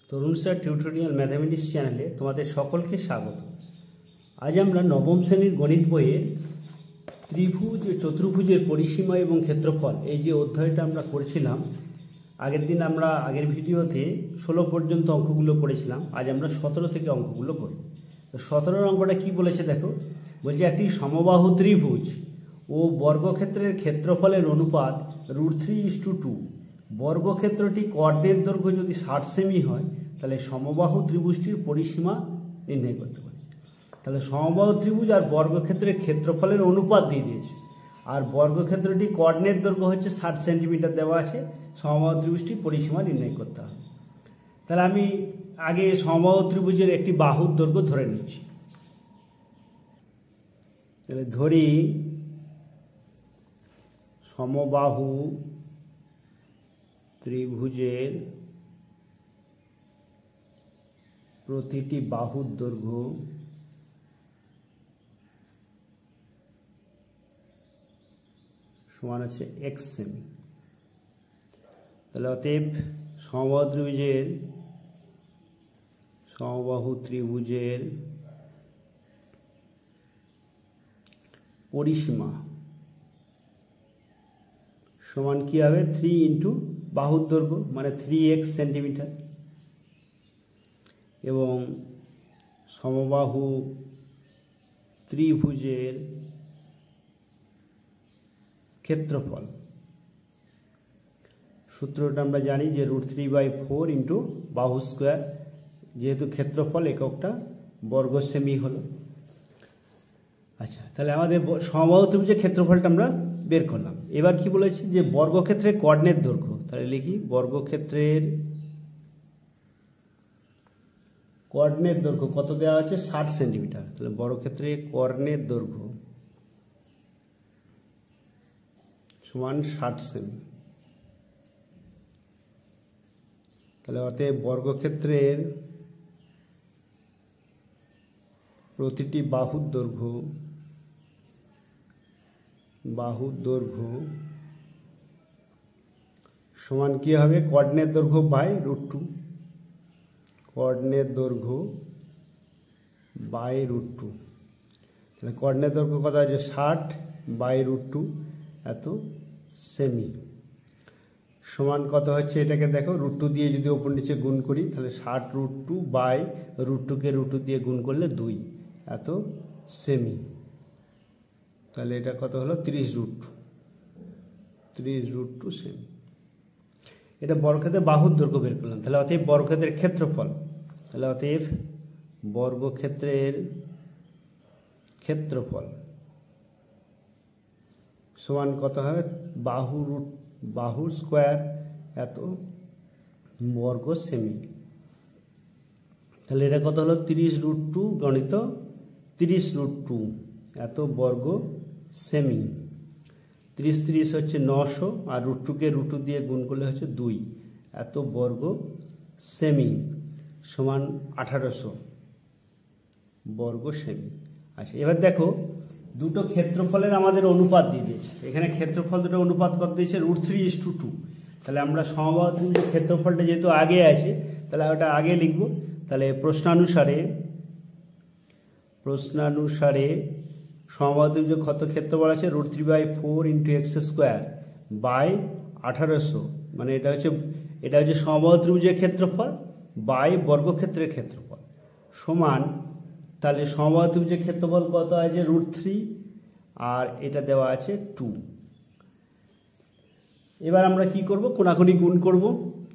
তরুণ sir tutorial mathematics চ্যানেলে তোমাদের সকলকে স্বাগত। আজ আমরা নবম শ্রেণীর গণিত বইয়ের ত্রিভুজ ও চতুর্ভুজের পরিসীমা এবং ক্ষেত্রফল এই যে অধ্যায়টা আমরা করছিলাম, আগের ভিডিওতে 16 পর্যন্ত অঙ্কগুলো করেছিলাম। আজ আমরা 17 থেকে অঙ্কগুলো করব। তো 17 অঙ্কটা কি বলেছে দেখো, বলছে একটি সমবাহু ত্রিভুজ ও বর্গক্ষেত্রের ক্ষেত্রফলের অনুপাত √3:2। বর্গক্ষেত্রটি কোঅর্ডিনেট দৈর্ঘ্য যদি 60 সেমি হয় তাহলে সমবাহু ত্রিভুজটির পরিসীমা নির্ণয় করতে পারে। তাহলে সমবাহু ত্রিভুজ আর বর্গক্ষেত্রের ক্ষেত্রফলের অনুপাত দিয়ে দিয়েছে, আর বর্গক্ষেত্রটি কোঅর্ডিনেট দৈর্ঘ্য হচ্ছে 60 সেন্টিমিটার দেওয়া আছে। সমবাহু ত্রিভুজটির পরিসীমা নির্ণয় করতে হবে। তাহলে আমি আগে সমবাহু ত্রিভুজের একটি বাহুর দৈর্ঘ্য ধরে নিচ্ছি। তাহলে ধরি সমবাহু ত্রিভুজের প্রতিটি বাহুর দৈর্ঘ্য সমান আছে x সেমি। তাহলে অতএব সমবাহু ত্রিভুজের পরিসীমা সমান কি হবে, 3 ইন্টু বাহুর দৈর্ঘ্য মানে 3x সেন্টিমিটার, এবং সমবাহু ত্রিভুজের ক্ষেত্রফল সূত্রটা আমরা জানি যে √3/4 ইন্টু বাহু স্কোয়ার, যেহেতু ক্ষেত্রফল এককটা বর্গ সেমি হলো। আচ্ছা, তাহলে আমাদের সমবাহু ত্রিভুজের ক্ষেত্রফলটা আমরা বের করলাম। এবার কি বলেছে যে বর্গক্ষেত্রের কোঅর্ডিনেট দৈর্ঘ্য, তাহলে লিখি বর্গক্ষেত্রের কোঅর্ডিনেট দৈর্ঘ্য কত দেওয়া আছে, 60 সেন্টিমিটার। তাহলে বর্গক্ষেত্রে কোঅর্ডিনেট দৈর্ঘ্য সমান 60 সেমি। তাহলে অতএব বর্গক্ষেত্রের প্রতিটি বাহুর দৈর্ঘ্য সমান কি হবে, কোঅর্ডিনেট দৈর্ঘ্য বাই √2, কোঅর্ডিনেট দৈর্ঘ্য বাই √2। তাহলে কোঅর্ডিনেট দৈর্ঘ্য কত আছে, 60 বাই √2 এত সেমি, সমান কত হচ্ছে, এটাকে দেখো √2 দিয়ে যদি ওপর নিচে গুণ করি তাহলে 60√2 বাই √2কে √2 দিয়ে গুণ করলে 2 এত সেমি। তাহলে এটা কত হলো, 30√2 সেমি। এটা বর্গক্ষেত্রের বাহুর দৈর্ঘ্য বের করলাম। তাহলে অতএব বর্গক্ষেত্রের ক্ষেত্রফল, তাহলে অতএব বর্গক্ষেত্রের ক্ষেত্রফল সমান কত হবে, বাহুর স্কোয়ার এত বর্গ সেমি। তাহলে এটা কত হলো, 30√2 গণিত 30√2 এত বর্গ সেমি। 30 হচ্ছে 900, আর √2কে √2 দিয়ে গুণ করলে হচ্ছে 2 এত বর্গ সেমি, সমান 1800 বর্গ সেমি। আচ্ছা, এবার দেখো দুটো ক্ষেত্রফলের আমাদের অনুপাত দিয়ে দিয়েছে। এখানে ক্ষেত্রফল দুটো অনুপাত কত দিয়েছে, √3:2। তাহলে আমরা সমবাহু ত্রিভুজের ক্ষেত্রফলটা যেহেতু আগে আছে তাহলে ওটা আগে লিখব। তাহলে প্রশ্নানুসারে সমবাহু ত্রিভুজের কত ক্ষেত্রফল আছে, √3/4 ইন্টু x² বাই 1800, মানে এটা হচ্ছে সমবাহু ত্রিভুজের ক্ষেত্রফল বাই বর্গক্ষেত্রের ক্ষেত্রফল সমান। তাহলে সমবাহু ত্রিভুজের ক্ষেত্রফল কত আছে, √3, আর এটা দেওয়া আছে 2। এবার আমরা কি করব, কোনাকুনি গুণ করব।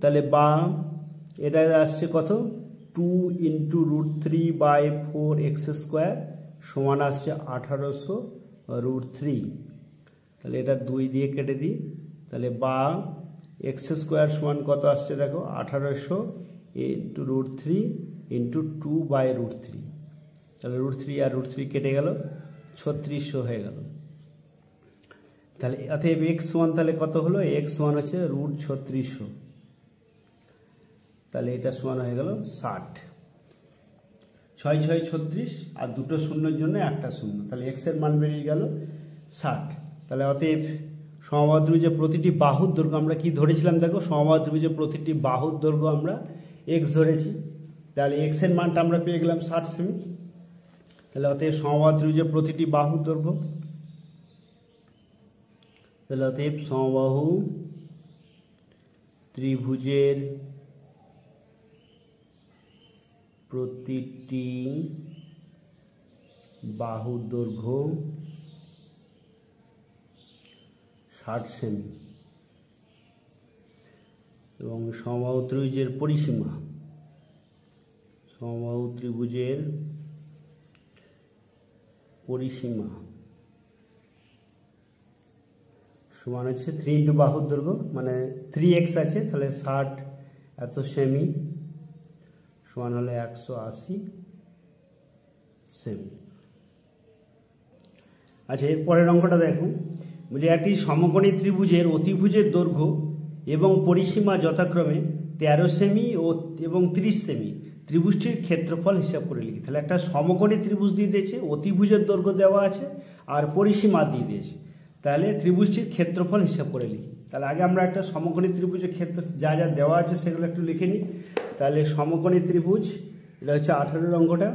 তাহলে বা এটা আসছে কত, 2 ইন্টু √3/4 x² সমান আসছে 1800 √3। তাহলে এটা 2 দিয়ে কেটে দিই। তাহলে বা x² সমান কত আসছে দেখো, 1800 ইন্টু √3 ইন্টু 2/√3। তাহলে √3 আর √3 কেটে গেল, 3600 হয়ে গেল। তাহলে অতএব x1 তাহলে কত হলো, x1 হচ্ছে √3600। তাহলে এটা সমান হয়ে গেল 60। 6 6 36, আর দুটো শূন্যের জন্য একটা শূন্য, তাহলে x এর মান বেরিয়ে গেল 60। তাহলে অতএব সমবাহু ত্রিভুজের প্রতিটি বাহুর দৈর্ঘ্য আমরা কি ধরেছিলাম দেখো, সমবাহু ত্রিভুজের প্রতিটি বাহুর দৈর্ঘ্য আমরা এক্স ধরেছি, তাহলে এক্স এর মানটা আমরা পেয়ে গেলাম 60 সেমি। তাহলে অতএব সমবাহু ত্রিভুজের প্রতিটি বাহুর দৈর্ঘ্য, তাহলে অতএব সমবাহু ত্রিভুজের প্রতিটি বাহুর দৈর্ঘ্য 60 সেমি এবং সমবাহু ত্রিভুজের পরিসীমা, সমবাহু ত্রিভুজের পরিসীমা সমান হচ্ছে 3 ইন্টু বাহুর দৈর্ঘ্য, মানে 3x আছে, তাহলে 60 এত সেমি সমান হলে 180 সেমি। আচ্ছা, এর পরের অঙ্কটা দেখুন, বলি একটি সমকোণী ত্রিভুজের অতিভুজের দৈর্ঘ্য এবং পরিসীমা যথাক্রমে 13 সেমি এবং 30 সেমি, ত্রিভুজটির ক্ষেত্রফল হিসাব করে লিখি। তাহলে একটা সমকোণী ত্রিভুজ দিয়ে দিয়েছে, অতিভুজের দৈর্ঘ্য দেওয়া আছে আর পরিসীমা দিয়ে দিয়েছে, তাহলে ত্রিভুজটির ক্ষেত্রফল হিসাব করে লিখি। তাহলে আগে আমরা একটা সমকোণী ত্রিভুজের ক্ষেত্র যা যা দেওয়া আছে সেগুলো একটু লিখে নিই। তাহলে সমকোণী ত্রিভুজ, এটা হচ্ছে 18 অঙ্কটা।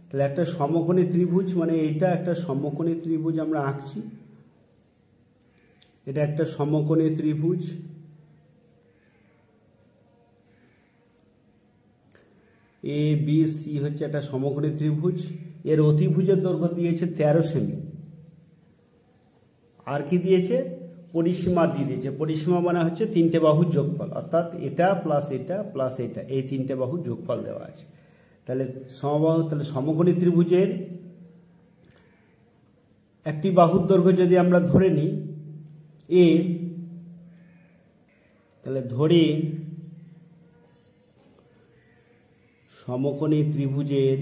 তাহলে একটা সমকোণী ত্রিভুজ মানে এটা একটা সমকোণী ত্রিভুজ আমরা আঁকছি, এটা একটা সমকোণী ত্রিভুজ, এ বি সি হচ্ছে একটা সমকোণী ত্রিভুজ, এর অতিভুজের দৈর্ঘ্য দিয়েছে 13 সেমি, আর কি দিয়েছে, পরিসীমা দিয়ে দিয়েছে। পরিসীমা মানে হচ্ছে 3টে বাহুর যোগফল, অর্থাৎ এটা প্লাস এটা প্লাস এটা, এই 3টে বাহুর যোগফল দেওয়া আছে। তাহলে সমবাহু, তাহলে সমকোণী ত্রিভুজের একটি বাহুর দৈর্ঘ্য যদি আমরা ধরে নিই এ, তাহলে ধরি সমকোণী ত্রিভুজের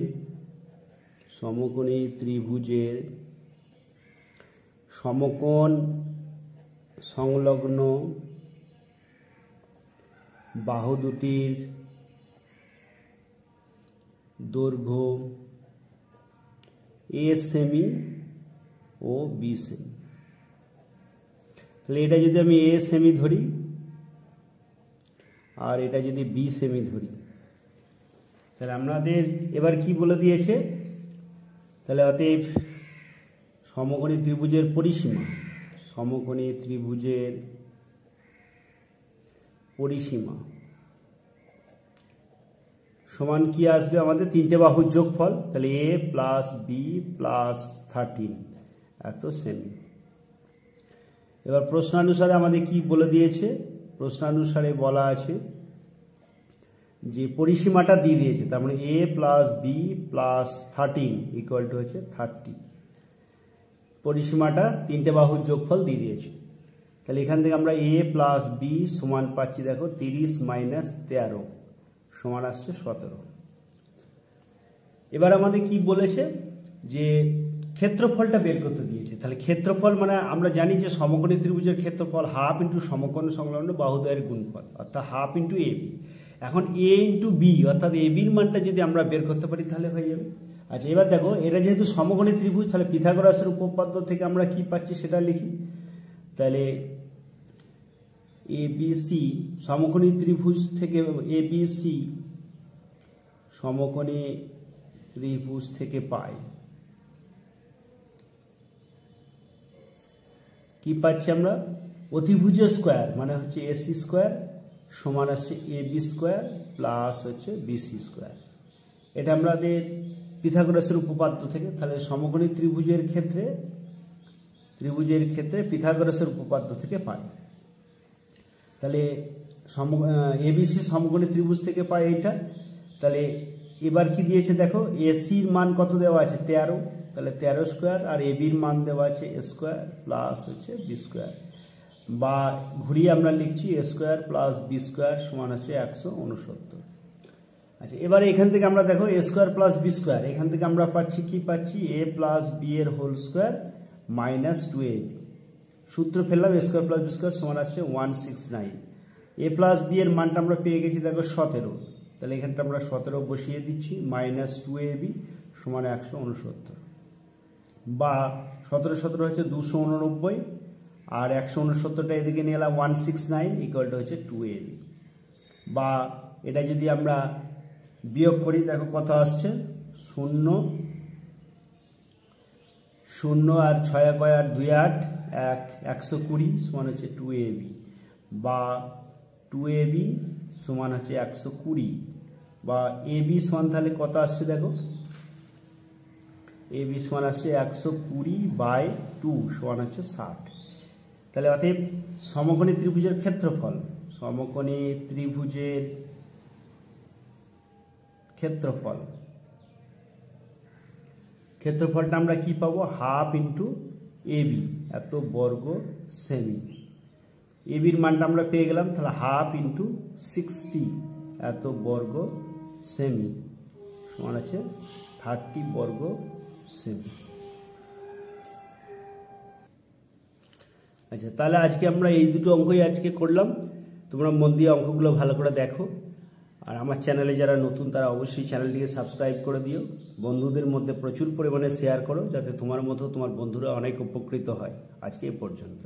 সমকোণ সংলগ্ন বাহু দুটির দৈর্ঘ্য এ সেমি ও বি সেমি। তাহলে এটা যদি আমি এ সেমি ধরি আর এটা যদি বি সেমি ধরি, তাহলে আমাদের এবার কি বলে দিয়েছে, তাহলে অতএব সমকোণী ত্রিভুজের পরিসীমা, সমকোণী ত্রিভুজের পরিসীমা সমান কি আসবে, আমাদের 3টে বাহুর যোগফল, তাহলে এ প্লাস বি প্লাস 13 এত সেমি। এবার প্রশ্নানুসারে আমাদের কি বলে দিয়েছে, প্রশ্নানুসারে বলা আছে যে পরিসীমাটা দিয়ে দিয়েছে, তার মানে A plus B plus 13 equal to হচ্ছে 30, পরিসীমাটা 3টে বাহুর যোগফল দিয়ে দিয়েছে। তাহলে এখান থেকে আমরা এ প্লাস বি সমান পাচ্ছি, দেখো 30 মাইনাস 13 সমান আসছে 17। এবার আমাদের কি বলেছে যে ক্ষেত্রফলটা বের করতে দিয়েছে। তাহলে ক্ষেত্রফল মানে আমরা জানি যে সমকোণী ত্রিভুজের ক্ষেত্রফল হাফ ইন্টু সমকোণ সংলগ্ন বাহুদ্বয়ের গুণফল, অর্থাৎ হাফ ইন্টু এ বি। এখন এ ইন্টু বি অর্থাৎ এ বির মানটা যদি আমরা বের করতে পারি তাহলে হয়ে যাবে। আচ্ছা, এবার দেখো এটা যেহেতু সমকোণী ত্রিভুজ, তাহলে পিথাগোরাসের উপপাদ্য থেকে আমরা কি পাচ্ছি সেটা লিখি। তাহলে এ বি সি সমকোণী ত্রিভুজ থেকে, এ বি সি সমকোণী ত্রিভুজ থেকে পাই কি পাচ্ছি আমরা, অতিভুজের স্কোয়ার মানে হচ্ছে এসি স্কোয়ার সমান আসছে এ বি স্কোয়ার প্লাস হচ্ছে বিসি স্কোয়ার। এটা আমাদের পিথাগোরাসের উপপাদ্য থেকে। তাহলে সমকোণী ত্রিভুজের ক্ষেত্রে পিথাগোরাসের উপপাদ্য থেকে পাই। তাহলে এবিসি সমকোণী ত্রিভুজ থেকে পাই এইটা। তাহলে এবার কি দিয়েছে দেখো, এসির মান কত দেওয়া আছে 13, তাহলে 13 স্কোয়ার, আর এ বির মান দেওয়া আছে এ স্কোয়ার প্লাস হচ্ছে বি স্কোয়ার, বা ঘুরিয়ে আমরা লিখছি এ স্কোয়ার প্লাস বি স্কোয়ার সমান হচ্ছে 169। আচ্ছা, এবারে এখান থেকে আমরা দেখো এ স্কোয়ার প্লাস বি স্কোয়ার, এখান থেকে আমরা পাচ্ছি কি পাচ্ছি, এ প্লাস বি এর হোল স্কোয়ার মাইনাস 2ab, সূত্র ফেললাম এ স্কোয়ার প্লাস বি স্কোয়ার সমান আসছে 169। এ প্লাস বি এর মানটা আমরা পেয়ে গেছি দেখো 17, তাহলে এখানটা আমরা 17 বসিয়ে দিচ্ছি, মাইনাস 2ab সমান 169, বা 17 হচ্ছে 289, আর 169টা এদিকে নিয়ে এলাম 169 ইকুয়াল টু হচ্ছে 2ab। বা এটা যদি আমরা বিয়োগ করি, দেখো কত আসছে, 0 0 আর 6 আর 2 8 120 সমান হচ্ছে 2ab, বা 2ab সমান হচ্ছে 120, বা ab সমান তাহলে কত আসছে দেখো, ab সমান আসছে 120/2 সমান হচ্ছে 60। তাহলে অতএব সমকোণী ত্রিভুজের ক্ষেত্রফল, সমকোণী ত্রিভুজের ক্ষেত্রফলটা আমরা কি পাবো, হাফ ইন্টু এবি, এত বর্গ সেমি। এবির মানটা আমরা পেয়ে গেলাম, তাহলে হাফ ইন্টু 60 এত বর্গ সেমি সমান আছে 30 বর্গ সেমি। আচ্ছা, তাহলে আজকে আমরা এই দুটো অঙ্কই আজকে করলাম। তোমরা মন দিয়ে অঙ্কগুলো ভালো করে দেখো, আর আমার চ্যানেলে যারা নতুন তারা অবশ্যই চ্যানেলটিকে সাবস্ক্রাইব করে দিও, বন্ধুদের মধ্যে প্রচুর পরিমাণে শেয়ার করো, যাতে তোমার মতো তোমার বন্ধুরা অনেক উপকৃত হয়। আজকে এই পর্যন্ত।